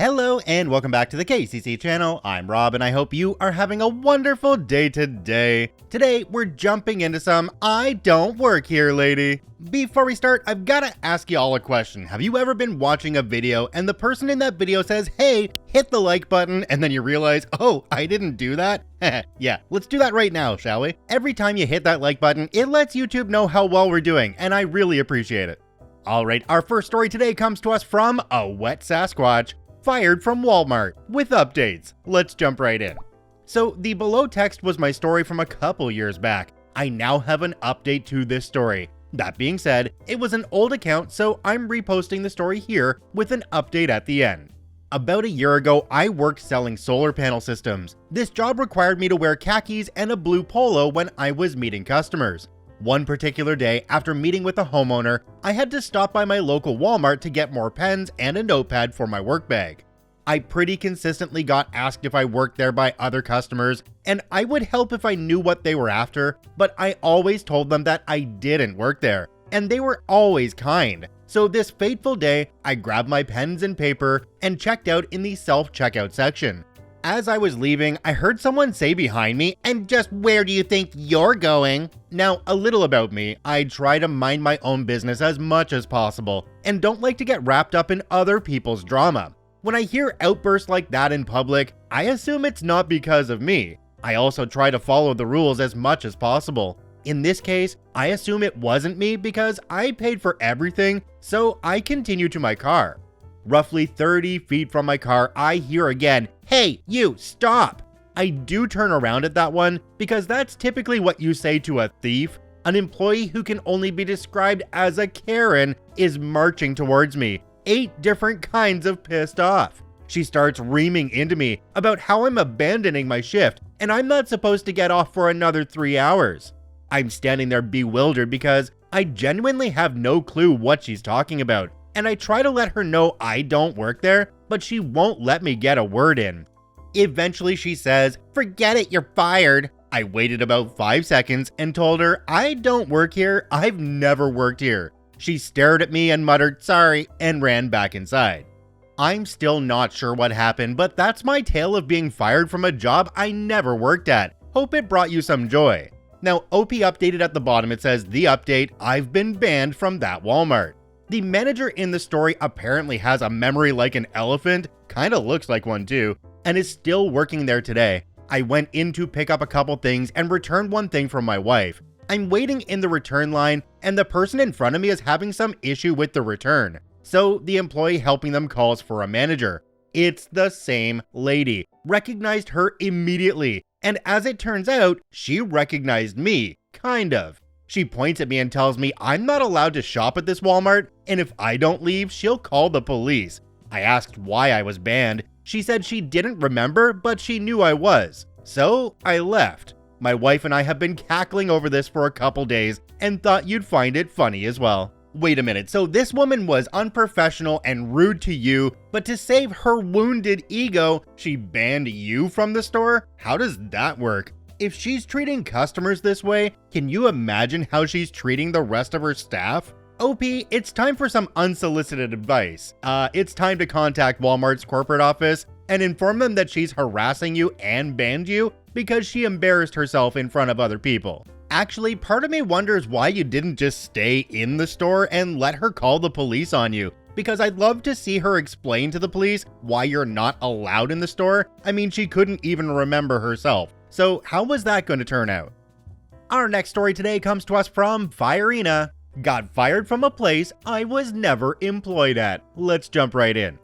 Hello and welcome back to the KCC channel. I'm Rob and I hope you are having a wonderful day today. Today we're jumping into some I don't work here lady. Before we start, I've got to ask you all a question. Have you ever been watching a video and the person in that video says, hey, hit the like button, and then you realize, oh, I didn't do that? Yeah, let's do that right now, shall we? Every time you hit that like button, it lets YouTube know how well we're doing, and I really appreciate it. Alright, our first story today comes to us from awetsasquatch. Fired from Walmart with updates. Let's jump right in. So the below text was my story from a couple years back. I now have an update to this story. That being said, it was an old account, so I'm reposting the story here with an update at the end. About a year ago, I worked selling solar panel systems. This job required me to wear khakis and a blue polo when I was meeting customers. One particular day, after meeting with a homeowner, I had to stop by my local Walmart to get more pens and a notepad for my work bag. I pretty consistently got asked if I worked there by other customers, and I would help if I knew what they were after, but I always told them that I didn't work there, and they were always kind. So this fateful day, I grabbed my pens and paper and checked out in the self-checkout section. As I was leaving, I heard someone say behind me, and just where do you think you're going? Now, a little about me, I try to mind my own business as much as possible, and don't like to get wrapped up in other people's drama. When I hear outbursts like that in public, I assume it's not because of me. I also try to follow the rules as much as possible. In this case, I assume it wasn't me because I paid for everything, so I continue to my car. Roughly 30 feet from my car, I hear again, hey, you, stop! I do turn around at that one because that's typically what you say to a thief. An employee who can only be described as a Karen is marching towards me, 8 different kinds of pissed off. She starts reaming into me about how I'm abandoning my shift and I'm not supposed to get off for another 3 hours. I'm standing there bewildered because I genuinely have no clue what she's talking about. And I try to let her know I don't work there, but she won't let me get a word in. Eventually she says, forget it, you're fired. I waited about 5 seconds and told her, I don't work here, I've never worked here. She stared at me and muttered, sorry, and ran back inside. I'm still not sure what happened, but that's my tale of being fired from a job I never worked at. Hope it brought you some joy. Now, OP updated at the bottom, it says, the update, I've been banned from that Walmart. The manager in the story apparently has a memory like an elephant, kinda looks like one too, and is still working there today. I went in to pick up a couple things and returned one thing from my wife. I'm waiting in the return line and the person in front of me is having some issue with the return. So the employee helping them calls for a manager. It's the same lady. Recognized her immediately, and as it turns out, she recognized me, kind of. She points at me and tells me I'm not allowed to shop at this Walmart, and if I don't leave, she'll call the police. I asked why I was banned. She said she didn't remember, but she knew I was. So I left. My wife and I have been cackling over this for a couple days and thought you'd find it funny as well. Wait a minute, so this woman was unprofessional and rude to you, but to save her wounded ego, she banned you from the store? How does that work? If she's treating customers this way, can you imagine how she's treating the rest of her staff? OP, it's time for some unsolicited advice. It's time to contact Walmart's corporate office and inform them that she's harassing you and banned you because she embarrassed herself in front of other people. Actually, part of me wonders why you didn't just stay in the store and let her call the police on you, because I'd love to see her explain to the police why you're not allowed in the store. I mean, she couldn't even remember herself. So how was that going to turn out? Our next story today comes to us from Fireena. Got fired from a place I was never employed at. Let's jump right in.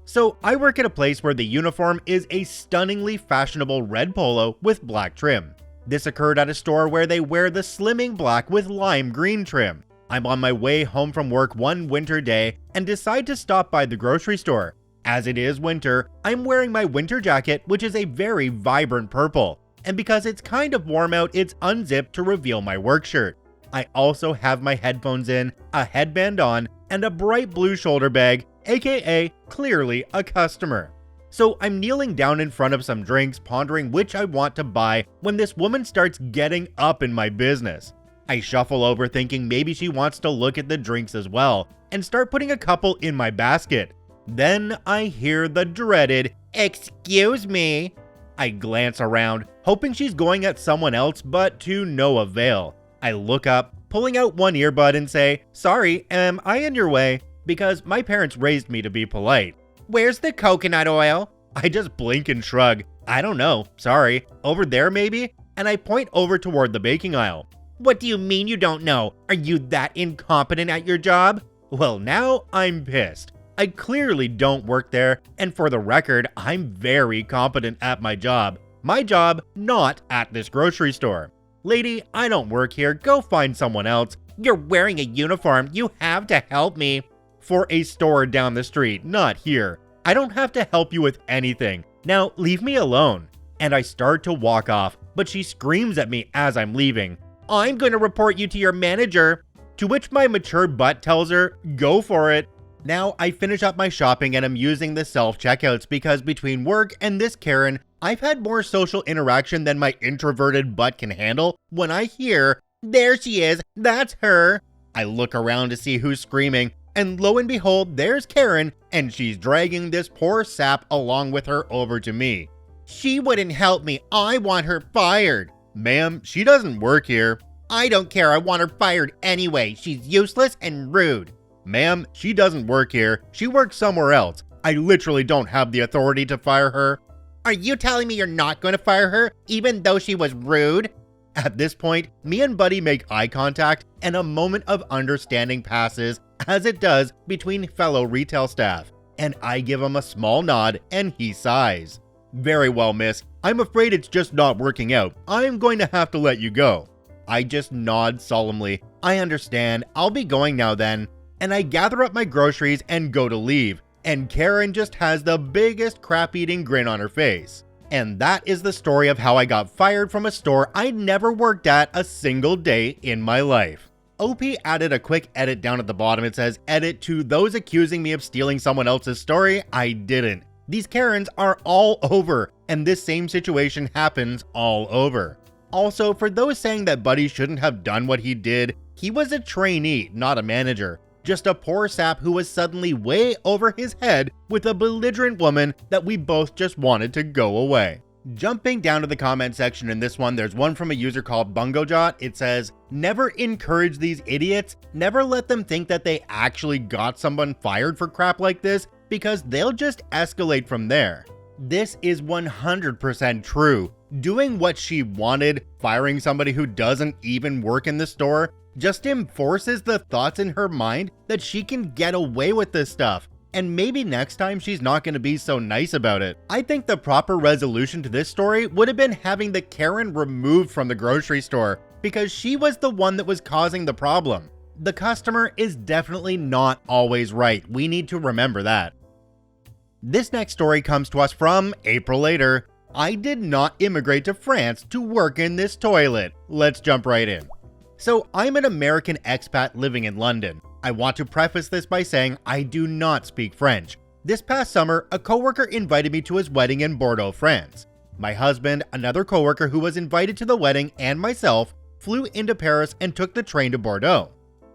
So I work at a place where the uniform is a stunningly fashionable red polo with black trim. This occurred at a store where they wear the slimming black with lime green trim. I'm on my way home from work one winter day and decide to stop by the grocery store. As it is winter, I'm wearing my winter jacket, which is a very vibrant purple. And because it's kind of warm out, it's unzipped to reveal my work shirt. I also have my headphones in, a headband on, and a bright blue shoulder bag, aka clearly a customer. So I'm kneeling down in front of some drinks, pondering which I want to buy when this woman starts getting up in my business. I shuffle over thinking maybe she wants to look at the drinks as well, and start putting a couple in my basket. Then I hear the dreaded, "Excuse me." I glance around, hoping she's going at someone else, but to no avail. I look up, pulling out one earbud and say, "Sorry, am I in your way?" Because my parents raised me to be polite. "Where's the coconut oil?" I just blink and shrug. "I don't know, sorry. Over there maybe?" And I point over toward the baking aisle. "What do you mean you don't know? Are you that incompetent at your job?" Well, now I'm pissed. I clearly don't work there, and for the record, I'm very competent at my job. My job, not at this grocery store. "Lady, I don't work here. Go find someone else." "You're wearing a uniform. You have to help me." "For a store down the street, not here. I don't have to help you with anything. Now leave me alone." And I start to walk off, but she screams at me as I'm leaving. "I'm going to report you to your manager." To which my mature butt tells her, "Go for it." Now I finish up my shopping and I'm using the self-checkouts because between work and this Karen, I've had more social interaction than my introverted butt can handle when I hear, "There she is, that's her." I look around to see who's screaming, and lo and behold, there's Karen, and she's dragging this poor sap along with her over to me. "She wouldn't help me. I want her fired." "Ma'am, she doesn't work here." "I don't care. I want her fired anyway. She's useless and rude." "Ma'am, she doesn't work here. She works somewhere else. I literally don't have the authority to fire her." "Are you telling me you're not going to fire her, even though she was rude?" At this point, me and Buddy make eye contact, and a moment of understanding passes, as it does between fellow retail staff. And I give him a small nod, and he sighs. "Very well, miss. I'm afraid it's just not working out. I'm going to have to let you go." I just nod solemnly. "I understand. I'll be going now then." And I gather up my groceries and go to leave, and Karen just has the biggest crap-eating grin on her face. And that is the story of how I got fired from a store I'd never worked at a single day in my life. OP added a quick edit down at the bottom. It says, "Edit to those accusing me of stealing someone else's story. I didn't. These Karens are all over, and this same situation happens all over." Also, for those saying that Buddy shouldn't have done what he did, he was a trainee, not a manager. Just a poor sap who was suddenly way over his head with a belligerent woman that we both just wanted to go away. Jumping down to the comment section in this one, there's one from a user called BungoJot. It says, "Never encourage these idiots. Never let them think that they actually got someone fired for crap like this, because they'll just escalate from there." This is 100% true. Doing what she wanted, firing somebody who doesn't even work in the store, just enforces the thoughts in her mind that she can get away with this stuff, and maybe next time she's not going to be so nice about it. I think the proper resolution to this story would have been having the Karen removed from the grocery store, because she was the one that was causing the problem. The customer is definitely not always right. We need to remember that. This next story comes to us from April Later. "I did not immigrate to France to work in this toilet." Let's jump right in. So I'm an American expat living in London. I want to preface this by saying I do not speak French. This past summer, a coworker invited me to his wedding in Bordeaux, France. My husband, another coworker who was invited to the wedding, and myself flew into Paris and took the train to Bordeaux.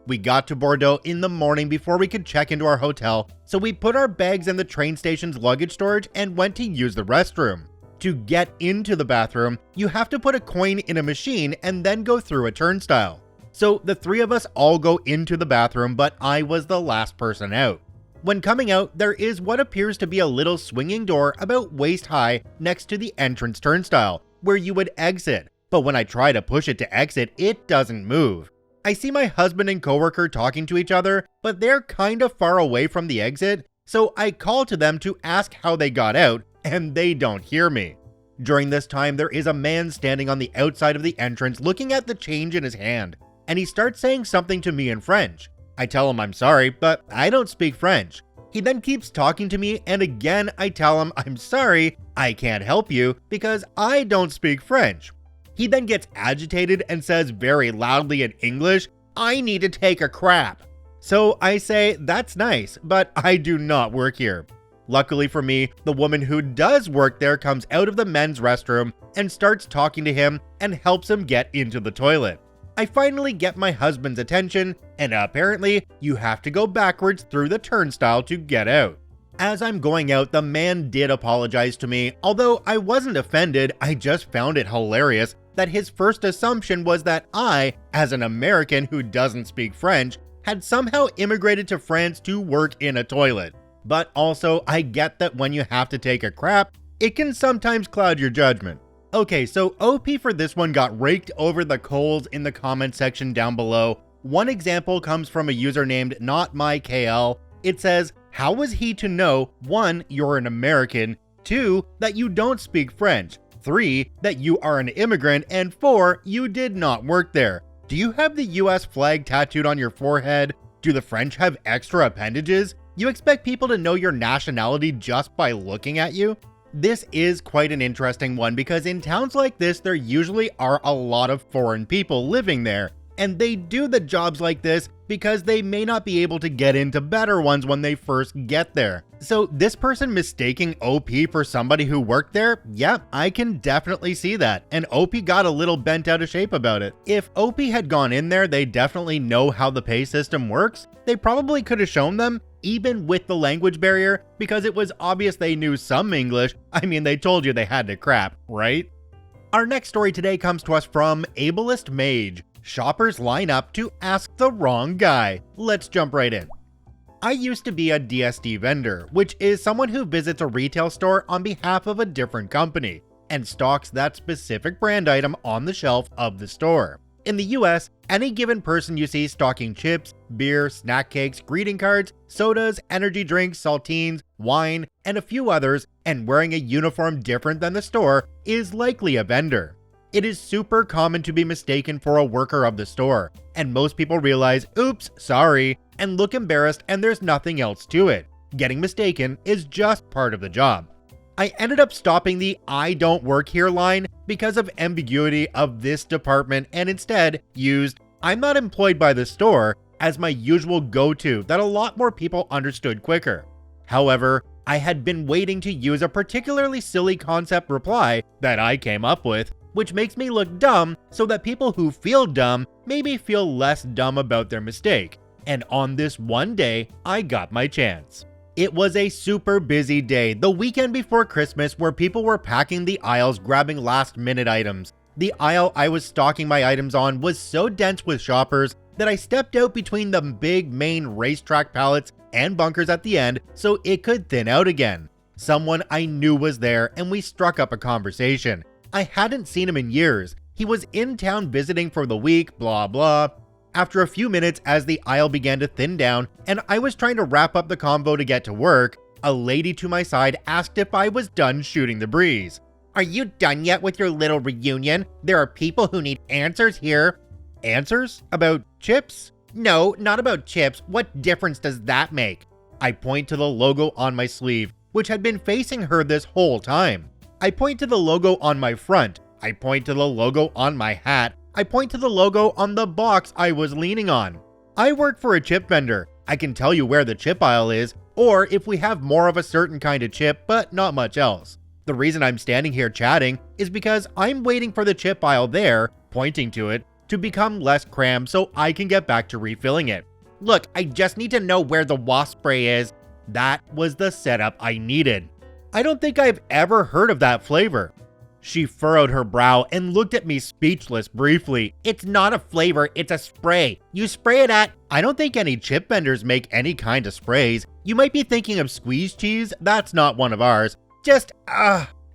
We got to Bordeaux in the morning before we could check into our hotel, so we put our bags in the train station's luggage storage and went to use the restroom. To get into the bathroom, you have to put a coin in a machine and then go through a turnstile. So the three of us all go into the bathroom, but I was the last person out. When coming out, there is what appears to be a little swinging door about waist high next to the entrance turnstile, where you would exit. But when I try to push it to exit, it doesn't move. I see my husband and coworker talking to each other, but they're kind of far away from the exit, so I call to them to ask how they got out, and they don't hear me. During this time, there is a man standing on the outside of the entrance looking at the change in his hand, and he starts saying something to me in French. I tell him I'm sorry, but I don't speak French. He then keeps talking to me, and again I tell him I'm sorry, I can't help you because I don't speak French. He then gets agitated and says very loudly in English, "I need to take a crap." So I say, "That's nice, but I do not work here." Luckily for me, the woman who does work there comes out of the men's restroom and starts talking to him and helps him get into the toilet. I finally get my husband's attention, and apparently you have to go backwards through the turnstile to get out. As I'm going out, the man did apologize to me. Although I wasn't offended, I just found it hilarious that his first assumption was that I, as an American who doesn't speak French, had somehow immigrated to France to work in a toilet. But also, I get that when you have to take a crap, it can sometimes cloud your judgment. Okay, so OP for this one got raked over the coals in the comment section down below. One example comes from a user named NotMyKL. It says, how was he to know, 1, you're an American, 2, that you don't speak French, 3, that you are an immigrant, and 4, you did not work there? Do you have the US flag tattooed on your forehead? Do the French have extra appendages? You expect people to know your nationality just by looking at you? This is quite an interesting one because in towns like this, there usually are a lot of foreign people living there, and they do the jobs like this because they may not be able to get into better ones when they first get there. So this person mistaking OP for somebody who worked there, yep, I can definitely see that, and OP got a little bent out of shape about it. If OP had gone in there, they definitely know how the pay system works. They probably could have shown them, even with the language barrier, because it was obvious they knew some English. I mean, they told you they had to crap, right? Our next story today comes to us from ablestmage. Shoppers line up to ask the wrong guy. Let's jump right in. I used to be a DSD vendor, which is someone who visits a retail store on behalf of a different company and stocks that specific brand item on the shelf of the store. In the US, any given person you see stocking chips, beer, snack cakes, greeting cards, sodas, energy drinks, saltines, wine, and a few others, and wearing a uniform different than the store is likely a vendor. It is super common to be mistaken for a worker of the store, and most people realize, oops, sorry, and look embarrassed, and there's nothing else to it. Getting mistaken is just part of the job. I ended up stopping the "I don't work here" line because of ambiguity of this department and instead used "I'm not employed by the store" as my usual go-to that a lot more people understood quicker. However, I had been waiting to use a particularly silly concept reply that I came up with, which makes me look dumb so that people who feel dumb maybe feel less dumb about their mistake. And on this one day, I got my chance. It was a super busy day, the weekend before Christmas, where people were packing the aisles grabbing last-minute items. The aisle I was stocking my items on was so dense with shoppers that I stepped out between the big main racetrack pallets and bunkers at the end so it could thin out again. Someone I knew was there and we struck up a conversation. I hadn't seen him in years. He was in town visiting for the week, blah blah. After a few minutes, as the aisle began to thin down and I was trying to wrap up the convo to get to work, a lady to my side asked if I was done shooting the breeze. "Are you done yet with your little reunion? There are people who need answers here." Answers? About chips? "No, not about chips. What difference does that make?" I point to the logo on my sleeve, which had been facing her this whole time. I point to the logo on my front. I point to the logo on my hat. I point to the logo on the box I was leaning on. I work for a chip vendor. I can tell you where the chip aisle is, or if we have more of a certain kind of chip, but not much else. The reason I'm standing here chatting is because I'm waiting for the chip aisle there, pointing to it, to become less crammed so I can get back to refilling it. "Look, I just need to know where the wasp spray is." That was the setup I needed. I don't think I've ever heard of that flavor. She furrowed her brow and looked at me speechless briefly. "It's not a flavor, it's a spray. You spray it at..." I don't think any chip vendors make any kind of sprays. You might be thinking of squeeze cheese, that's not one of ours. Just,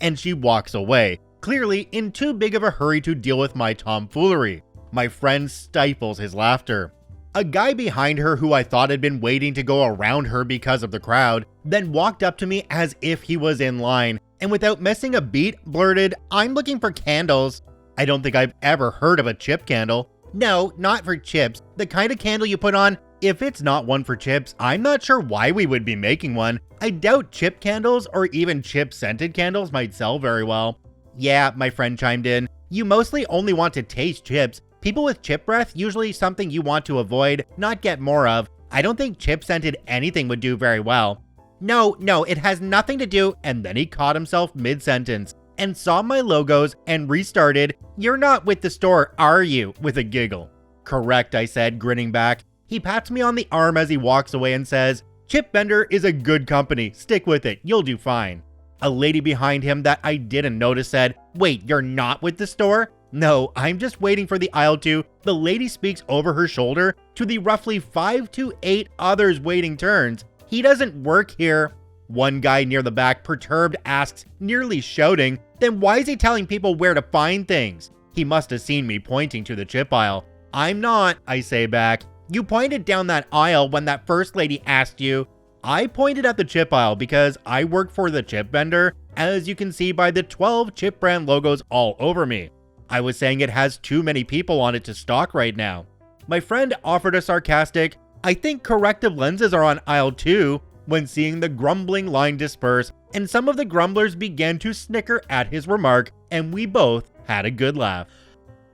and she walks away, clearly in too big of a hurry to deal with my tomfoolery. My friend stifles his laughter. A guy behind her who I thought had been waiting to go around her because of the crowd, then walked up to me as if he was in line, and without missing a beat, blurted, "I'm looking for candles." I don't think I've ever heard of a chip candle. "No, not for chips. The kind of candle you put on..." If it's not one for chips, I'm not sure why we would be making one. I doubt chip candles or even chip-scented candles might sell very well. "Yeah," my friend chimed in, "you mostly only want to taste chips. People with chip breath, usually something you want to avoid, not get more of. I don't think chip-scented anything would do very well." No, it has nothing to do," and then he caught himself mid-sentence and saw my logos and restarted, "You're not with the store, are you?" with a giggle. "Correct," I said, grinning back. He pats me on the arm as he walks away and says, Chip vendor is a good company. Stick with it. You'll do fine. A lady behind him that I didn't notice said, "Wait, you're not with the store?" "No, I'm just waiting for the aisle to." The lady speaks over her shoulder to the roughly 5 to 8 others waiting turns. "He doesn't work here." One guy near the back, perturbed, asks, nearly shouting, "Then why is he telling people where to find things?" He must have seen me pointing to the chip aisle. "I'm not," I say back. "You pointed down that aisle when that first lady asked you." I pointed at the chip aisle because I work for the chip vendor, as you can see by the 12 chip brand logos all over me. I was saying it has too many people on it to stock right now. My friend offered a sarcastic, "I think corrective lenses are on aisle 2, when seeing the grumbling line disperse, and some of the grumblers began to snicker at his remark, and we both had a good laugh.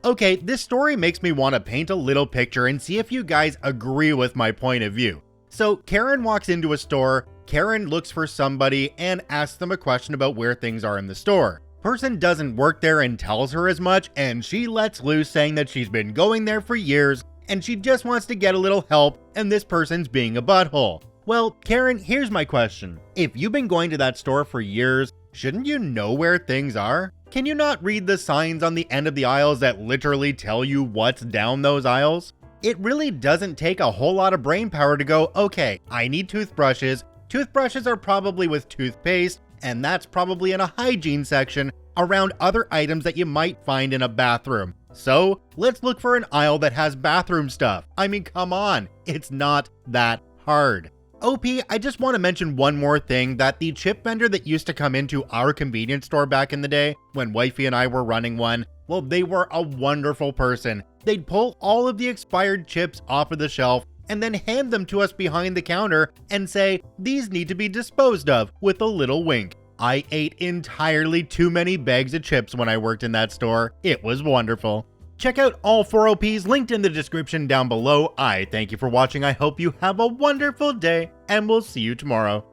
Okay, this story makes me want to paint a little picture and see if you guys agree with my point of view. So Karen walks into a store, Karen looks for somebody and asks them a question about where things are in the store. Person doesn't work there and tells her as much, and she lets loose saying that she's been going there for years and she just wants to get a little help, and this person's being a butthole. Well, Karen, here's my question. If you've been going to that store for years, shouldn't you know where things are? Can you not read the signs on the end of the aisles that literally tell you what's down those aisles? It really doesn't take a whole lot of brain power to go, okay, I need toothbrushes. Toothbrushes are probably with toothpaste, and that's probably in a hygiene section around other items that you might find in a bathroom. So let's look for an aisle that has bathroom stuff. I mean, come on, it's not that hard. OP, I just want to mention one more thing, that the chip vendor that used to come into our convenience store back in the day, when wifey and I were running one, well, they were a wonderful person. They'd pull all of the expired chips off of the shelf and then hand them to us behind the counter and say, "These need to be disposed of," with a little wink. I ate entirely too many bags of chips when I worked in that store. It was wonderful. Check out all 4 OPs linked in the description down below. I thank you for watching. I hope you have a wonderful day, and we'll see you tomorrow.